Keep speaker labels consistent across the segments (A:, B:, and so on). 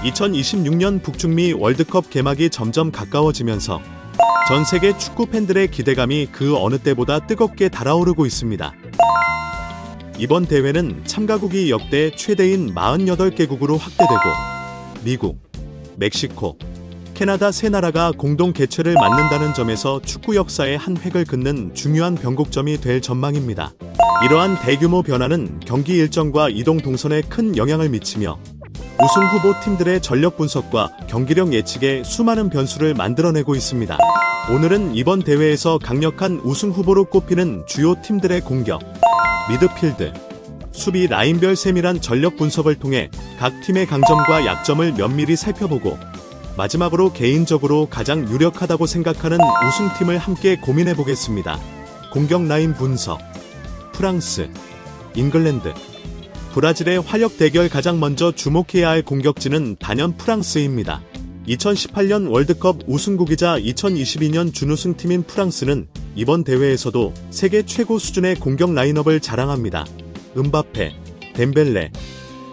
A: 2026년 북중미 월드컵 개막이 점점 가까워지면서 전 세계 축구 팬들의 기대감이 그 어느 때보다 뜨겁게 달아오르고 있습니다. 이번 대회는 참가국이 역대 최대인 48개국으로 확대되고 미국, 멕시코, 캐나다 세 나라가 공동 개최를 맡는다는 점에서 축구 역사의 한 획을 긋는 중요한 변곡점이 될 전망입니다. 이러한 대규모 변화는 경기 일정과 이동 동선에 큰 영향을 미치며 우승 후보 팀들의 전력 분석과 경기력 예측에 수많은 변수를 만들어내고 있습니다. 오늘은 이번 대회에서 강력한 우승 후보로 꼽히는 주요 팀들의 공격, 미드필드, 수비 라인별 세밀한 전력 분석을 통해 각 팀의 강점과 약점을 면밀히 살펴보고 마지막으로 개인적으로 가장 유력하다고 생각하는 우승팀을 함께 고민해보겠습니다. 공격 라인 분석. 프랑스, 잉글랜드, 브라질의 화력 대결. 가장 먼저 주목해야 할 공격진은 단연 프랑스입니다. 2018년 월드컵 우승국이자 2022년 준우승팀인 프랑스는 이번 대회에서도 세계 최고 수준의 공격 라인업을 자랑합니다. 음바페, 덴벨레,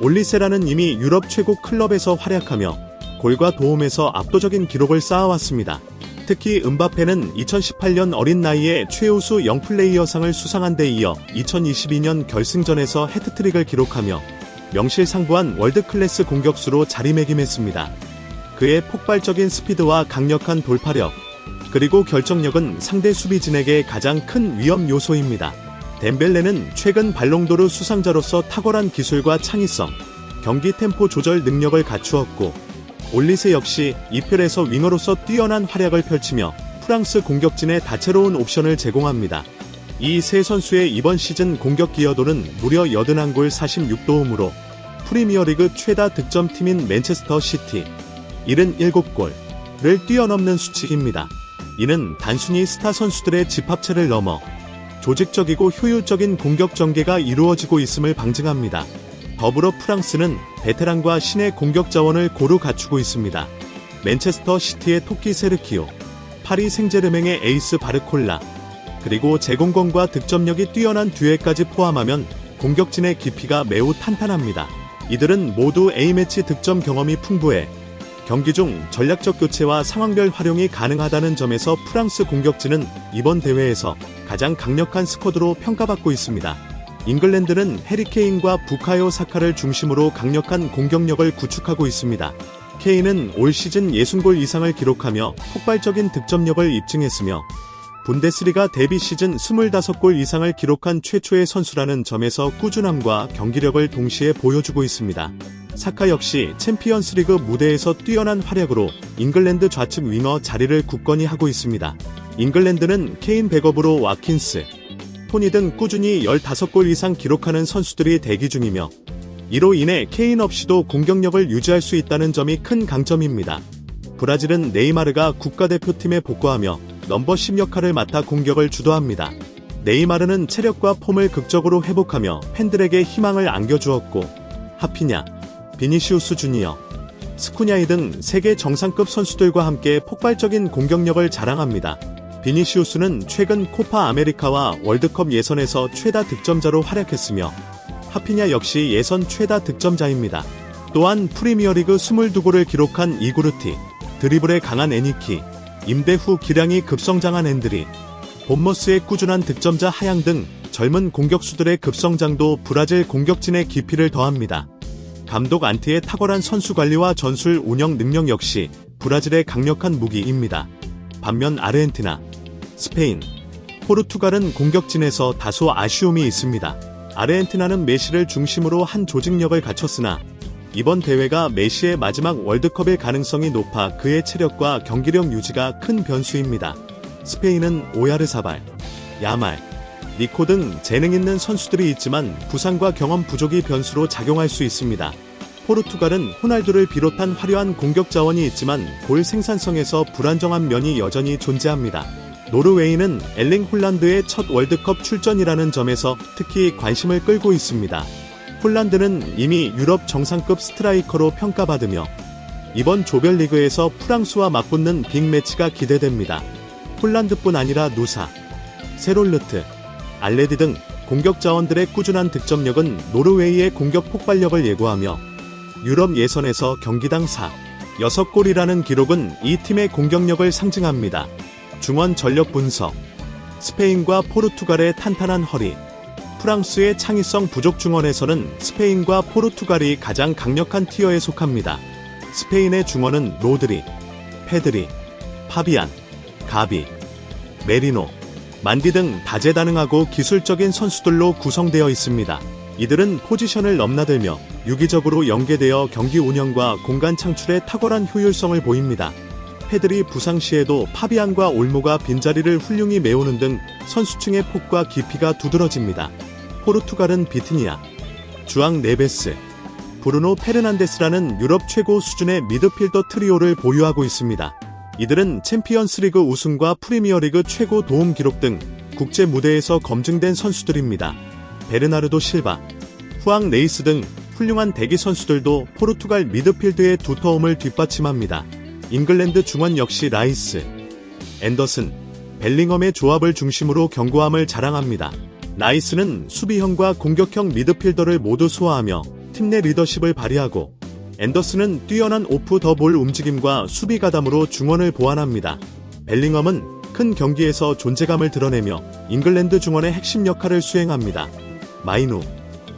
A: 올리세라는 이미 유럽 최고 클럽에서 활약하며 골과 도움에서 압도적인 기록을 쌓아왔습니다. 특히 음바페는 2018년 어린 나이에 최우수 영플레이어상을 수상한 데 이어 2022년 결승전에서 해트트릭을 기록하며 명실상부한 월드클래스 공격수로 자리매김했습니다. 그의 폭발적인 스피드와 강력한 돌파력, 그리고 결정력은 상대 수비진에게 가장 큰 위험 요소입니다. 덴벨레는 최근 발롱도르 수상자로서 탁월한 기술과 창의성, 경기 템포 조절 능력을 갖추었고 올리세 역시 이플에서 윙어로서 뛰어난 활약을 펼치며 프랑스 공격진에 다채로운 옵션을 제공합니다. 이 세 선수의 이번 시즌 공격 기여도는 무려 81골 46도움으로 프리미어리그 최다 득점팀인 맨체스터 시티 77골을 뛰어넘는 수치입니다. 이는 단순히 스타 선수들의 집합체를 넘어 조직적이고 효율적인 공격 전개가 이루어지고 있음을 방증합니다. 더불어 프랑스는 베테랑과 신의 공격 자원을 고루 갖추고 있습니다. 맨체스터 시티의 토끼 세르키오, 파리 생제르맹의 에이스 바르콜라, 그리고 제공권과 득점력이 뛰어난 듀엣까지 포함하면 공격진의 깊이가 매우 탄탄합니다. 이들은 모두 A매치 득점 경험이 풍부해 경기 중 전략적 교체와 상황별 활용이 가능하다는 점에서 프랑스 공격진은 이번 대회에서 가장 강력한 스쿼드로 평가받고 있습니다. 잉글랜드는 해리케인과 부카요 사카를 중심으로 강력한 공격력을 구축하고 있습니다. 케인은 올 시즌 60골 이상을 기록하며 폭발적인 득점력을 입증했으며 분데스리가 데뷔 시즌 25골 이상을 기록한 최초의 선수라는 점에서 꾸준함과 경기력을 동시에 보여주고 있습니다. 사카 역시 챔피언스리그 무대에서 뛰어난 활약으로 잉글랜드 좌측 윙어 자리를 굳건히 하고 있습니다. 잉글랜드는 케인 백업으로 와킨스, 토니 등 꾸준히 15골 이상 기록하는 선수들이 대기 중이며 이로 인해 케인 없이도 공격력을 유지할 수 있다는 점이 큰 강점입니다. 브라질은 네이마르가 국가대표팀에 복귀하며 넘버 10 역할을 맡아 공격을 주도합니다. 네이마르는 체력과 폼을 극적으로 회복하며 팬들에게 희망을 안겨주었고 하피냐, 비니시우스 주니어, 스쿠냐이 등 세계 정상급 선수들과 함께 폭발적인 공격력을 자랑합니다. 비니시우스는 최근 코파 아메리카와 월드컵 예선에서 최다 득점자로 활약했으며 하피냐 역시 예선 최다 득점자입니다. 또한 프리미어리그 22골을 기록한 이구르티, 드리블에 강한 애니키, 임대 후 기량이 급성장한 앤드리, 본머스의 꾸준한 득점자 하양 등 젊은 공격수들의 급성장도 브라질 공격진의 깊이를 더합니다. 감독 안티의 탁월한 선수 관리와 전술 운영 능력 역시 브라질의 강력한 무기입니다. 반면 아르헨티나, 스페인, 포르투갈은 공격진에서 다소 아쉬움이 있습니다. 아르헨티나는 메시를 중심으로 한 조직력을 갖췄으나 이번 대회가 메시의 마지막 월드컵일 가능성이 높아 그의 체력과 경기력 유지가 큰 변수입니다. 스페인은 오야르사발, 야말, 니코 등 재능 있는 선수들이 있지만 부상과 경험 부족이 변수로 작용할 수 있습니다. 포르투갈은 호날두를 비롯한 화려한 공격 자원이 있지만 골 생산성에서 불안정한 면이 여전히 존재합니다. 노르웨이는 엘링 홀란드의 첫 월드컵 출전이라는 점에서 특히 관심을 끌고 있습니다. 홀란드는 이미 유럽 정상급 스트라이커로 평가받으며 이번 조별리그에서 프랑스와 맞붙는 빅매치가 기대됩니다. 홀란드뿐 아니라 누사, 세롤르트, 알레디 등 공격 자원들의 꾸준한 득점력은 노르웨이의 공격 폭발력을 예고하며 유럽 예선에서 경기당 6골이라는 기록은 이 팀의 공격력을 상징합니다. 중원 전력 분석. 스페인과 포르투갈의 탄탄한 허리. 프랑스의 창의성 부족. 중원에서는 스페인과 포르투갈이 가장 강력한 티어에 속합니다. 스페인의 중원은 로드리, 페드리, 파비안, 가비, 메리노, 만디 등 다재다능하고 기술적인 선수들로 구성되어 있습니다. 이들은 포지션을 넘나들며 유기적으로 연계되어 경기 운영과 공간 창출에 탁월한 효율성을 보입니다. 페드리 부상 시에도 파비안과 올모가 빈자리를 훌륭히 메우는 등 선수층의 폭과 깊이가 두드러집니다. 포르투갈은 비티니아, 주앙 네베스, 브루노 페르난데스라는 유럽 최고 수준의 미드필더 트리오를 보유하고 있습니다. 이들은 챔피언스리그 우승과 프리미어리그 최고 도움 기록 등 국제 무대에서 검증된 선수들입니다. 베르나르도 실바, 후앙 레이스 등 훌륭한 대기 선수들도 포르투갈 미드필드의 두터움을 뒷받침합니다. 잉글랜드 중원 역시 라이스, 앤더슨, 벨링엄의 조합을 중심으로 견고함을 자랑합니다. 라이스는 수비형과 공격형 미드필더를 모두 소화하며 팀 내 리더십을 발휘하고, 앤더슨은 뛰어난 오프 더 볼 움직임과 수비 가담으로 중원을 보완합니다. 벨링엄은 큰 경기에서 존재감을 드러내며 잉글랜드 중원의 핵심 역할을 수행합니다. 마이누,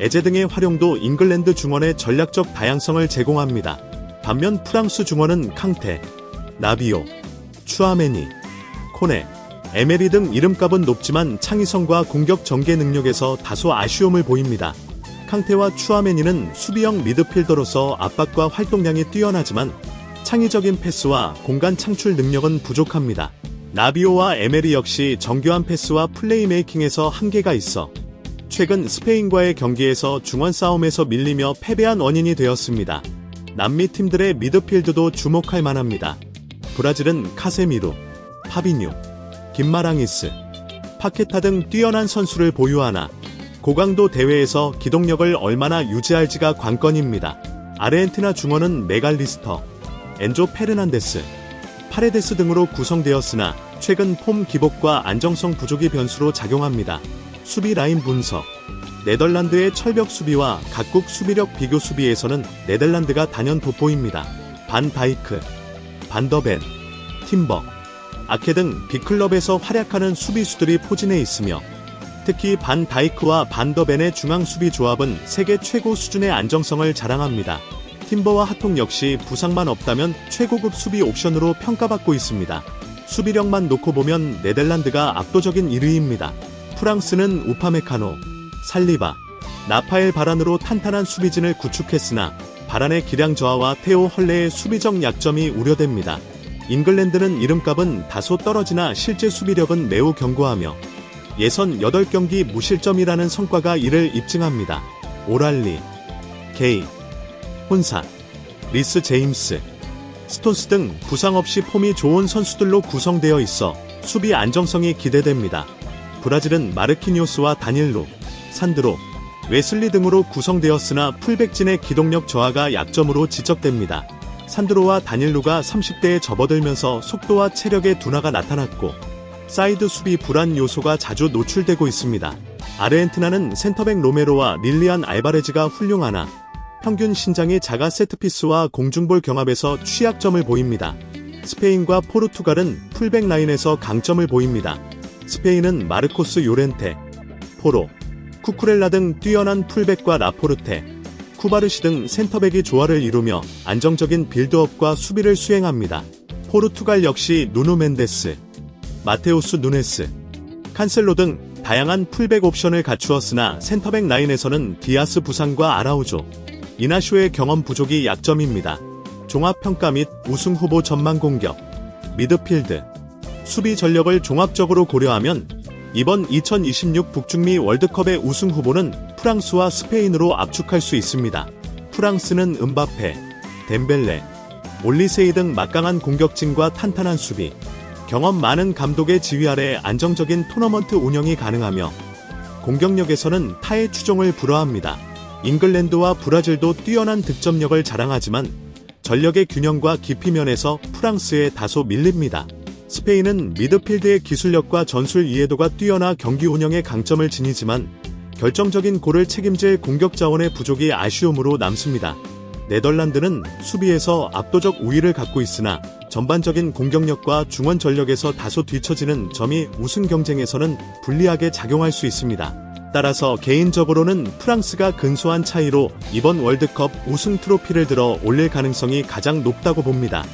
A: 에제 등의 활용도 잉글랜드 중원의 전략적 다양성을 제공합니다. 반면 프랑스 중원은 캉테, 라비오, 추아메니, 코네, 에메리 등 이름값은 높지만 창의성과 공격 전개 능력에서 다소 아쉬움을 보입니다. 캉테와 추아메니는 수비형 미드필더로서 압박과 활동량이 뛰어나지만 창의적인 패스와 공간 창출 능력은 부족합니다. 라비오와 에메리 역시 정교한 패스와 플레이메이킹에서 한계가 있어 최근 스페인과의 경기에서 중원 싸움에서 밀리며 패배한 원인이 되었습니다. 남미 팀들의 미드필드도 주목할 만합니다. 브라질은 카세미루, 파비뉴, 김마랑이스, 파케타 등 뛰어난 선수를 보유하나 고강도 대회에서 기동력을 얼마나 유지할지가 관건입니다. 아르헨티나 중원은 메갈리스터, 엔조 페르난데스, 파레데스 등으로 구성되었으나 최근 폼 기복과 안정성 부족이 변수로 작용합니다. 수비 라인 분석. 네덜란드의 철벽 수비와 각국 수비력 비교. 수비에서는 네덜란드가 단연 돋보입니다. 반 다이크, 반더벤, 팀버, 아케 등 빅클럽에서 활약하는 수비수들이 포진해 있으며 특히 반 다이크와 반더벤의 중앙 수비 조합은 세계 최고 수준의 안정성을 자랑합니다. 팀버와 하통 역시 부상만 없다면 최고급 수비 옵션으로 평가받고 있습니다. 수비력만 놓고 보면 네덜란드가 압도적인 1위입니다. 프랑스는 우파메카노, 살리바, 나파엘 바란으로 탄탄한 수비진을 구축했으나 바란의 기량 저하와 테오 헐레의 수비적 약점이 우려됩니다. 잉글랜드는 이름값은 다소 떨어지나 실제 수비력은 매우 견고하며 예선 8경기 무실점이라는 성과가 이를 입증합니다. 오랄리, 게이, 혼사, 리스 제임스, 스톤스 등 부상 없이 폼이 좋은 선수들로 구성되어 있어 수비 안정성이 기대됩니다. 브라질은 마르키니오스와 다닐로, 산드로, 웨슬리 등으로 구성되었으나 풀백진의 기동력 저하가 약점으로 지적됩니다. 산드로와 다닐로가 30대에 접어들면서 속도와 체력의 둔화가 나타났고 사이드 수비 불안 요소가 자주 노출되고 있습니다. 아르헨티나는 센터백 로메로와 릴리안 알바레즈가 훌륭하나 평균 신장이 작아 세트피스와 공중볼 경합에서 취약점을 보입니다. 스페인과 포르투갈은 풀백 라인에서 강점을 보입니다. 스페인은 마르코스 요렌테, 포로, 쿠쿠렐라 등 뛰어난 풀백과 라포르테, 쿠바르시 등 센터백이 조화를 이루며 안정적인 빌드업과 수비를 수행합니다. 포르투갈 역시 누누 멘데스, 마테우스 누네스, 칸셀로 등 다양한 풀백 옵션을 갖추었으나 센터백 라인에서는 디아스 부상과 아라우조, 이나쇼의 경험 부족이 약점입니다. 종합평가 및 우승 후보 전망. 공격, 미드필드, 수비 전력을 종합적으로 고려하면 이번 2026 북중미 월드컵의 우승 후보는 프랑스와 스페인으로 압축할 수 있습니다. 프랑스는 음바페, 덴벨레, 올리세이 등 막강한 공격진과 탄탄한 수비, 경험 많은 감독의 지휘 아래 안정적인 토너먼트 운영이 가능하며 공격력에서는 타의 추종을 불허합니다. 잉글랜드와 브라질도 뛰어난 득점력을 자랑하지만 전력의 균형과 깊이 면에서 프랑스에 다소 밀립니다. 스페인은 미드필드의 기술력과 전술 이해도가 뛰어나 경기 운영에 강점을 지니지만 결정적인 골을 책임질 공격 자원의 부족이 아쉬움으로 남습니다. 네덜란드는 수비에서 압도적 우위를 갖고 있으나 전반적인 공격력과 중원 전력에서 다소 뒤처지는 점이 우승 경쟁에서는 불리하게 작용할 수 있습니다. 따라서 개인적으로는 프랑스가 근소한 차이로 이번 월드컵 우승 트로피를 들어 올릴 가능성이 가장 높다고 봅니다.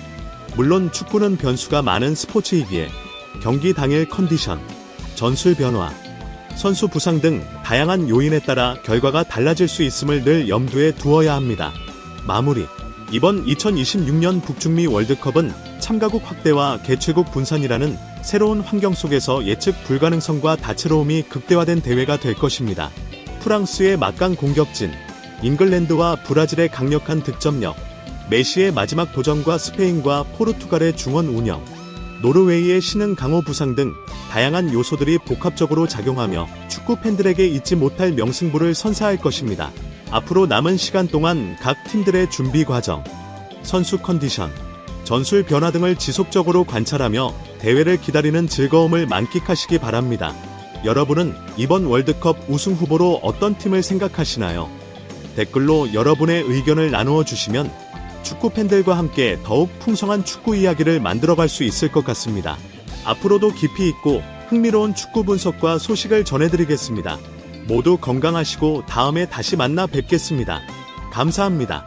A: 물론 축구는 변수가 많은 스포츠이기에 경기 당일 컨디션, 전술 변화, 선수 부상 등 다양한 요인에 따라 결과가 달라질 수 있음을 늘 염두에 두어야 합니다. 마무리. 이번 2026년 북중미 월드컵은 참가국 확대와 개최국 분산이라는 새로운 환경 속에서 예측 불가능성과 다채로움이 극대화된 대회가 될 것입니다. 프랑스의 막강 공격진, 잉글랜드와 브라질의 강력한 득점력, 메시의 마지막 도전과 스페인과 포르투갈의 중원 운영, 노르웨이의 신흥 강호 부상 등 다양한 요소들이 복합적으로 작용하며 축구 팬들에게 잊지 못할 명승부를 선사할 것입니다. 앞으로 남은 시간 동안 각 팀들의 준비 과정, 선수 컨디션, 전술 변화 등을 지속적으로 관찰하며 대회를 기다리는 즐거움을 만끽하시기 바랍니다. 여러분은 이번 월드컵 우승 후보로 어떤 팀을 생각하시나요? 댓글로 여러분의 의견을 나누어 주시면 축구 팬들과 함께 더욱 풍성한 축구 이야기를 만들어갈 수 있을 것 같습니다. 앞으로도 깊이 있고 흥미로운 축구 분석과 소식을 전해드리겠습니다. 모두 건강하시고 다음에 다시 만나 뵙겠습니다. 감사합니다.